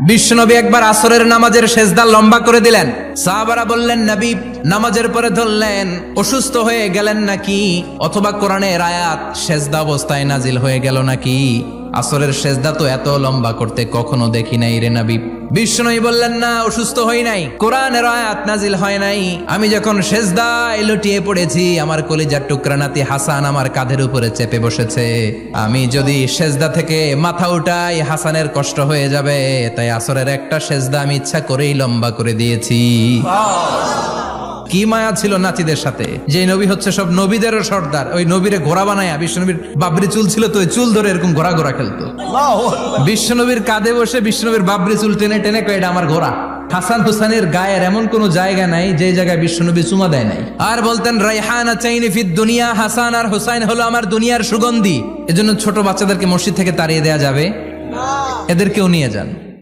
বিশ্বনবী একবার আসরের নামাজের সেজদা লম্বা করে দিলেন। সাহাবারা বললেন, নবী নামাজের পরে ধরলেন অসুস্থ হয়ে গেলেন নাকি, অথবা কোরআনের আয়াত সেজদা অবস্থায় নাজিল হয়ে গেল নাকি? আসরের সেজদা তো এত লম্বা করতে কখনো দেখি নাই রে নবী। বিশ্বনবী বললেন, না, অসুস্থ হই নাই, কোরআনের আয়াত নাজিল হয় নাই। আমি যখন সেজদায় লুটিয়ে পড়েছি, আমার কলিজার টুকরা নাতি হাসান আমার কাঁধের উপরে চেপে বসেছে। আমি যদি সেজদা থেকে মাথা উঠাই হাসানের কষ্ট হয়ে যাবে, তাই আসরের একটা সেজদা আমি ইচ্ছা করেই লম্বা করে দিয়েছি। কি মায়া ছিল নাতিদের সাথে, যে নবী হচ্ছে সব নবীদেরও সর্দার, ওই নবীরে ঘোড়া বানায়া, বিশ্বনবীর বাবরি চুল ছিল তো, ওই চুল ধরে এরকম ঘোড়া ঘোড়া খেলতো। বিশ্বনবীর কাঁধে বসে বিশ্বনবীর বাবরি চুল টেনে টেনে কয়, এটা আমার ঘোড়া। হাসান হুসাইনের গায়ের এমন কোন জায়গা নাই যে জায়গায় বিশ্বনবী চুমা দেয় নাই। আর বলতেন, রাইহানা চাইনি ফিদ দুনিয়া, হাসান আর হুসাইন হলো আমার দুনিয়ার সুগন্ধি। এজন্য ছোট বাচ্চাদেরকে মসজিদ থেকে তাড়িয়ে দেয়া যাবে, এদেরকেও নিয়ে যান।